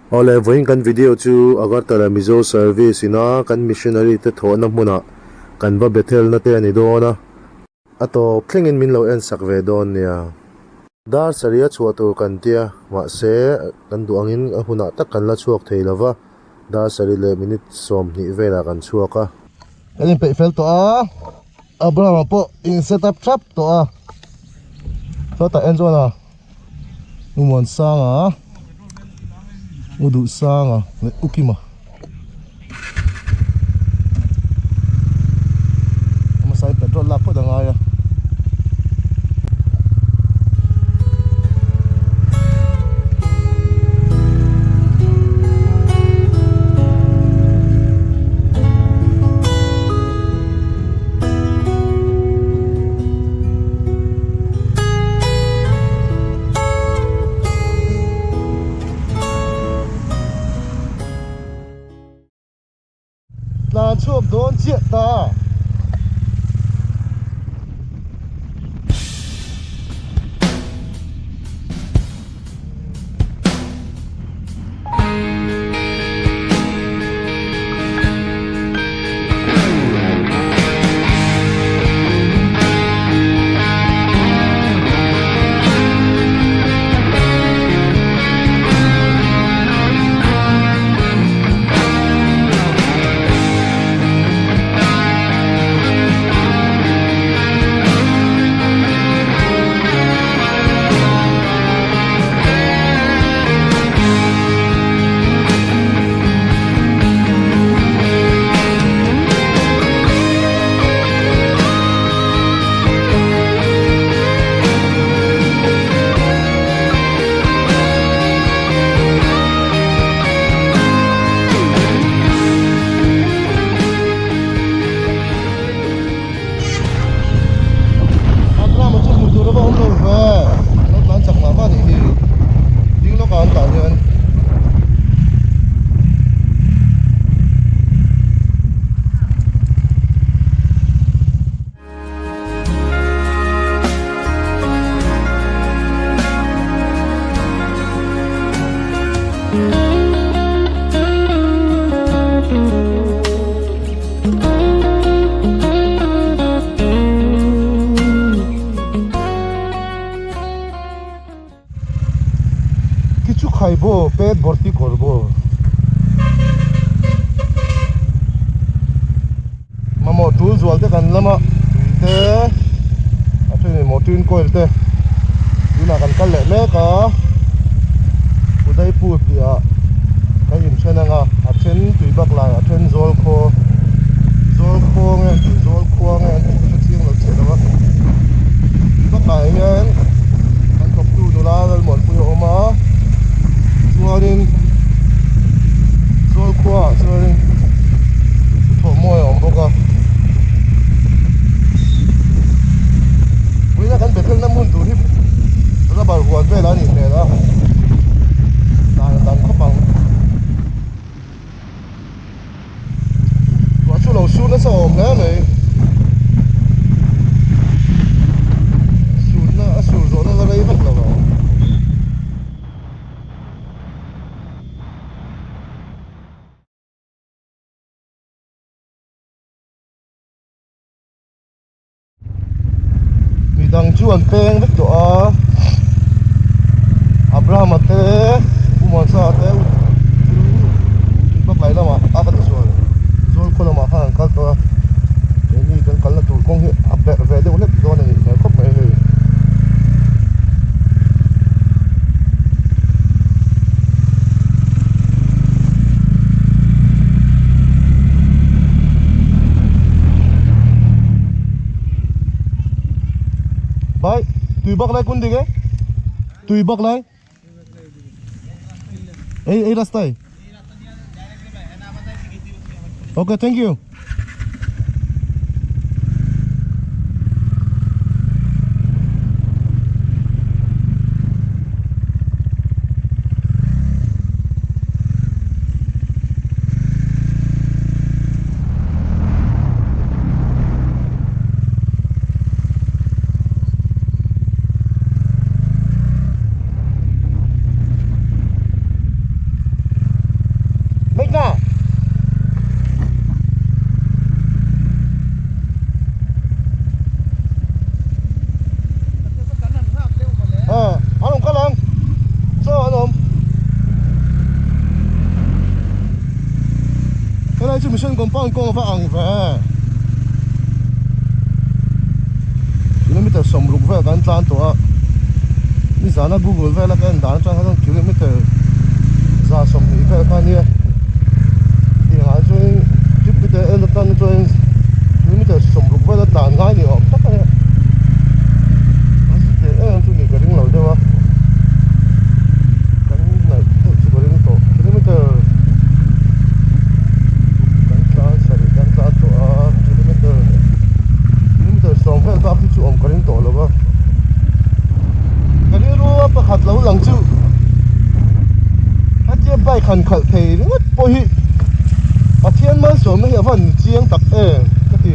Ole voin kan video chu Agartala Mizo Service ina kan missionary te thona hmuna kan va Bethel na te ani dona ato thlengin min lo en sakve don nia dar saria chuatu kan tia ma se kan duangin a huna tak kan la chuak theilawa dar sari le minute som ni vela kan chuaka kan pe fel to a Abraham po in setup trap to a so ta Enzawna Lalmuansanga Duhsanga Lalnunhlui masai petrol lak po dangaya là chuộc đốn chuyện ta খাইবো পেট ভর্তি করব মামো টুল জলতে কানলামা তে আটনি মোটিন কোইলতে দিনা kan kalle meka Udaipur pia kayin chenanga achen Twibaklai achen Zawlkhaw nge chiang lo chelawa Twibaklai ngen kan top tu dola Lalmuanpuii oma chuanin Zawlkhaw chuanin Pu Thawmmawia om boka Uina kan Bethel na mun tu hi ra bar huan vela ni hmela dan khopang wa chu lo su na sa om na nei su na su zo na rei vak lawa dang chuan peng vek to a Abraham ate Lalmuansanga ate Twibaklai lama a ka chuan Zawlkhaw lama han kal to ni kan kal na tur kong hi a be ve de ulet don ni ne khop mai he Bye. Twibaklai kun dige? Twibaklai? Ei rastai. Okay, thank you. mission compound ko va ang ve kilometer somruk ve kan tlan to a ni zana google ve la kan dan tang kan kilometer za som ni ve kan ni ti nga choi kilometer en kan choi kilometer somruk ve la tan ngai ni om tak ne asi te en tu ni ka ring lo de wa kan na tu ko ring to kilometer song vel ka khi chu om karing to lo ba kali ru pa khat lo lang chu a che bai khan khal thei ngat po hi pathian man so me van chiang tak e ka ti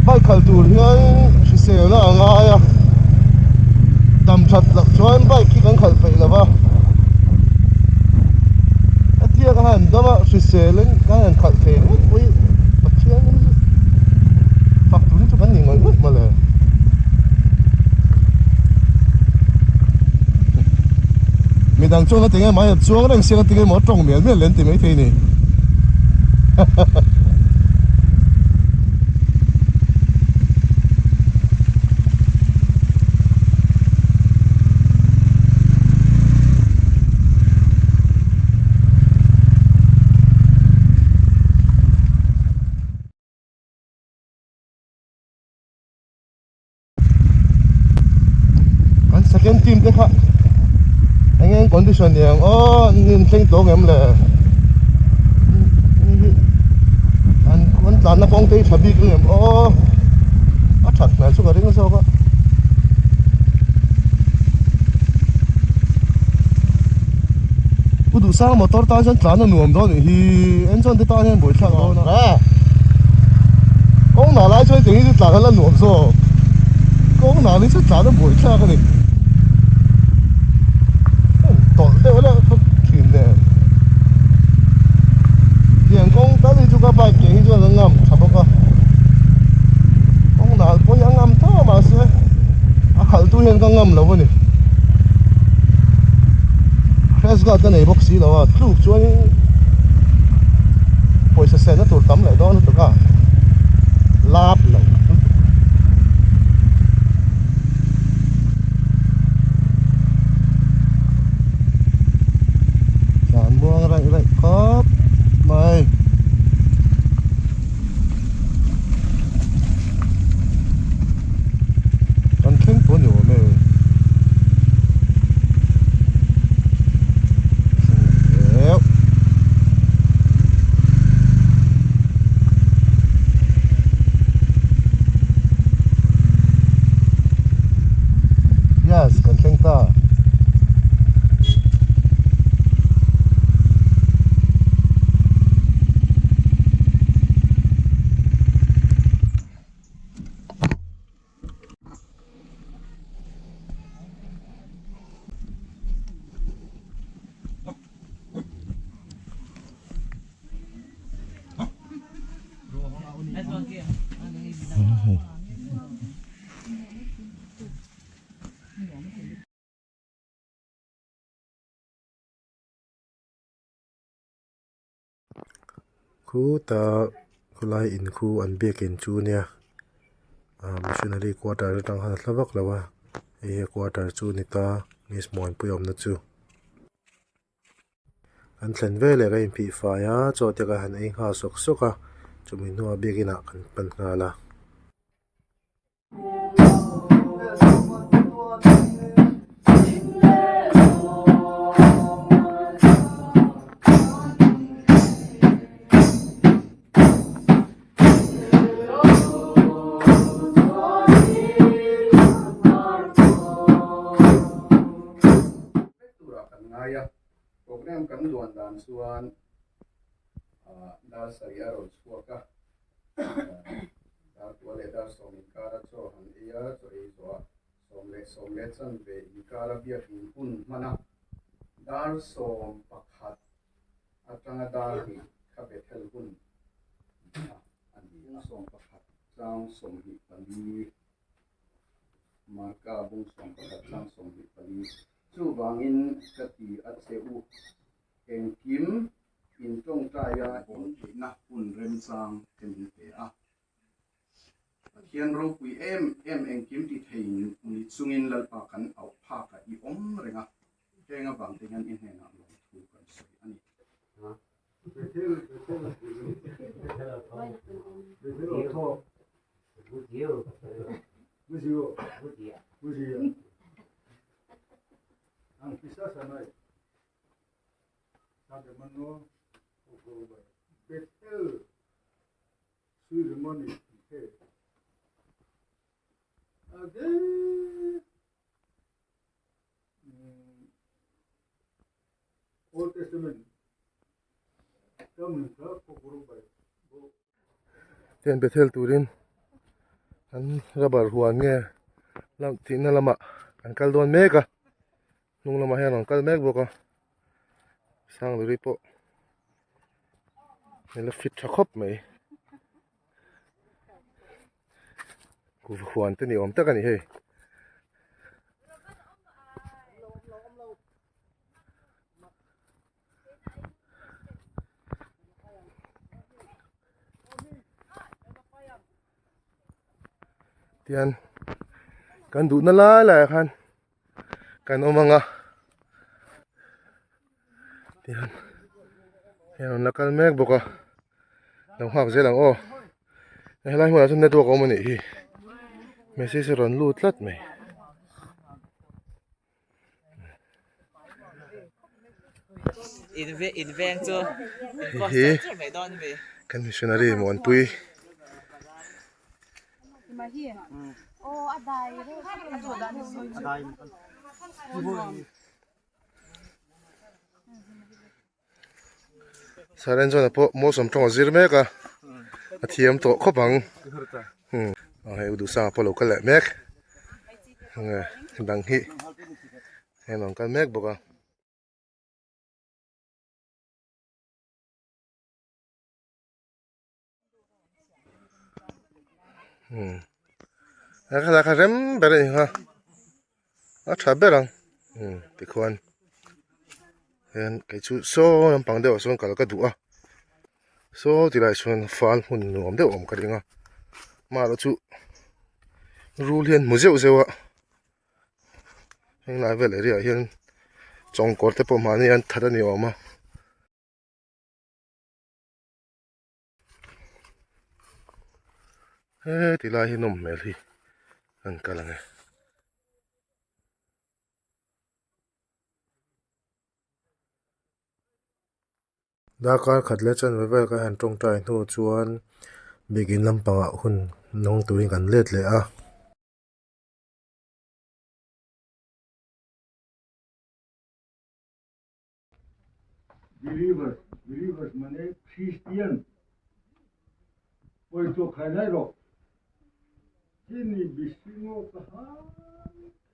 bai khal tur ngai si se na anga ya dam that lak chuan bai ki kan khal phei la ba a tia ka han dama si se len ka han khal thei ngat po hi pathian phát túi cho bánh ngồi mất mà là mình đang cho nó tiếng em máy xuống đang xem tiếng em mở trồng miếng miếng lên thì mấy thế này second team thế khác anh em condition này nhìn thấy tổ em là anh vẫn làm nó phong tay chậm đi cái em bắt chặt này số cái đấy nó sao đó Duhsanga motor ta chân chán nó nuông đó thì anh chân thì ta nên buổi sáng đó nè con nào lái chơi thì đi chán nó nuông số con nào đi chơi chán nó buổi sáng cái này tổn tiêu đó không chìm nè tiền công tới đi chúng ta bài kỹ cho nó ngầm chặt không cơ con nào có những ngầm thơ mà sẽ khởi tu hiện có ngầm đâu vậy crash cái này bốc xí đâu à lúc chuối hồi xe nó tụt tắm lại đó nó tụt cả láp lại buông lại lại khớp mày còn khen của nhiều mày déo yes còn khen ta khu ta khu lai in khu an biak in chu nia missionary quarter tang han thlawak lawa e quarter chu ni ta Lalmuanpuii om na chu an thlen ve le ga in phi fa ya chaw te ka han ei ha sok soka chumi nuwa biakina kan pan ngala program kan luan dan suan dar saria ro suaka dar tuale dar som kara cho han ia cho e som le chan ve kara bia kin hun mana dar som pakhat atanga dar hi kha Bethel hun ani som pakhat chang som hi pani marka bung som pakhat chang som hi pani chu wangin kati a cheu engkim in tawngtai in na un rem sang temin te a hian ro pui em engkim ti thein uni chungin lalpa kan au pha ka I om renga kenga bang tingan in hena lo thu kan soi ani ang kisa sanay sabi man no Bethel ceremony okay Old Testament kamu sa pokoro ba Tian Bethel turin an rabar huan nge lam ti na lama an kal don meka nung lama hian an kal mek boka sang luri po nela fit thakop mai ku huan te ni om takani he tian kan du na la khan kan omanga tian hian on lakal mek boka lang hak zelang o helai hmuna chu network om ani hi message ron lut lat mai invent chu hi mai don ve kan missionary Lalmuanpuii Saren Enzawna po mo som thong zir mek a thiam to khopang he Duhsanga po lo kal le mek nge dang hi hen on kal mek boka Kha rem bere ha a tha berang ti khuan hen kai chu so nam pang deuh sawn kal ka du a so ti lai chuan fal hun nuam deuh om ka ringa ma lo chu rul hian mu zeu zewa heng lai vel area hian chongkor te po mani an thada ni oma he ti lai hi nom mel hi an kalange dakar khatle chan vel ka han tawngtai nu chuan begin lampanga hun nong tuin kan let le a believers mane Christian oi to khanai ro Jimny bisingo ka ha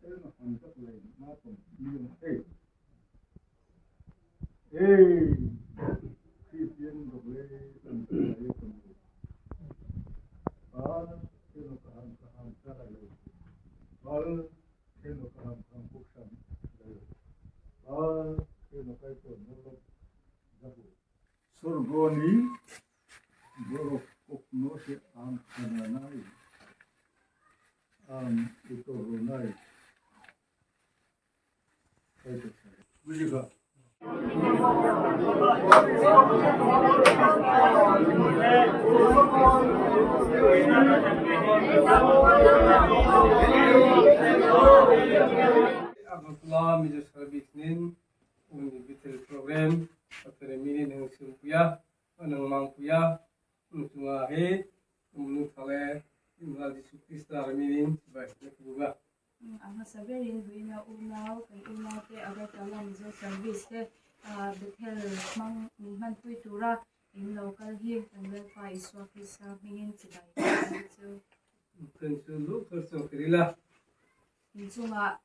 ena hantak le ma pom lium Christian doble tan ai pom eno ka han ka le eno ka han buksan eno kai to no zabu sorgoni boro kokno se am kananai ito ronai ito bujiga Agartala Mizo Service nin undi Bethel program atere mini nang simpuya nang mangpuya nunga he umnu thale imla disukista mini ba nekbuga ang sabihin huina unaw kay unaw te Agartala Mizo Service te Bethel man tura in local here and verify iswa kisa mingin sibay so tensu lu terso kirila insunga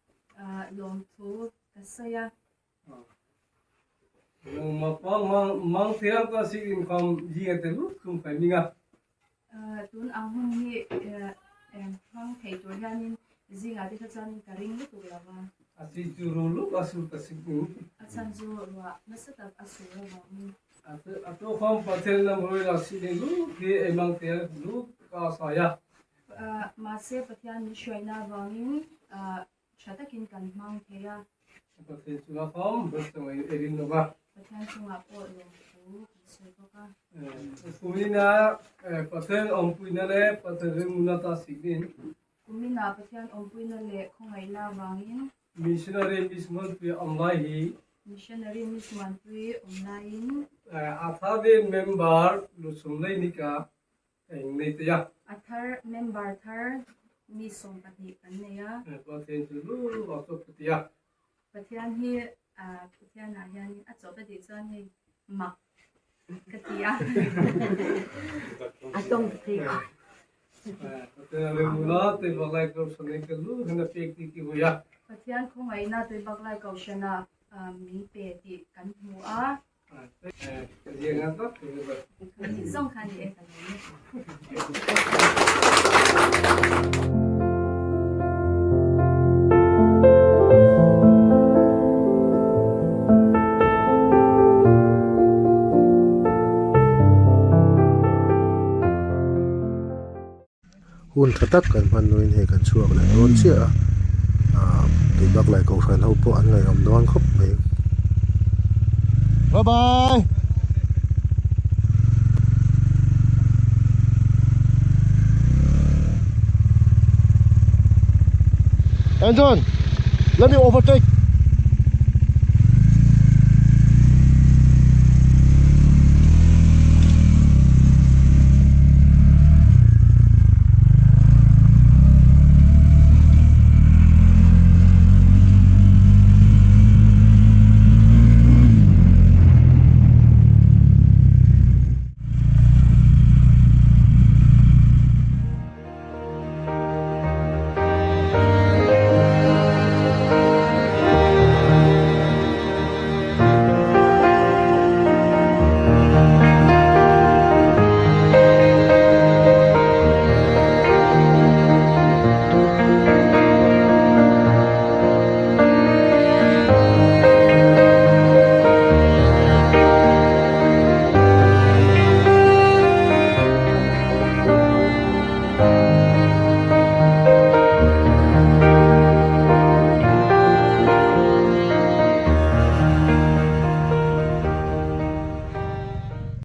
longthu kasaya nang mapang mang tirang ka si income jinga te lu kum kaiminga tun ang huni mang thei tur hanin zinga te khachanin karing lu tulawa asi juru lu asul kasik atsan zu wa nasata asura wa Atau kaum patel na mulai lasi ni lu di emang tel lu ka saya. Mase pathian ni shoina wangin chatakin kan mang theya Patel cuma kaum bersama erin loba. pathian chunga po lo pu sekoka Kumina patel ompui na le patel munata sigin. kumina pathian ompuina le khongai na wangin Missionary mismon pi online missionary Lalmuansanga online Athade member lu sumlai nika nei tia. athar member thar mi som pati kanneya Patel lu atau tia. pathian hi pathian na hian achopa di chan hi mak katia atong thika Patel mula Twibaklai Group Zonunkima lu hena pek ti hoya. pathian khongai na Twibaklai kaushana mi pe ti kan hu a Jangan tak. zong khan e kan ni hun thatak kan man nuin he kan chuak la non chia Twibaklai ko fan ho po an ngai am don khop mai bye bye Anton, let me overtake.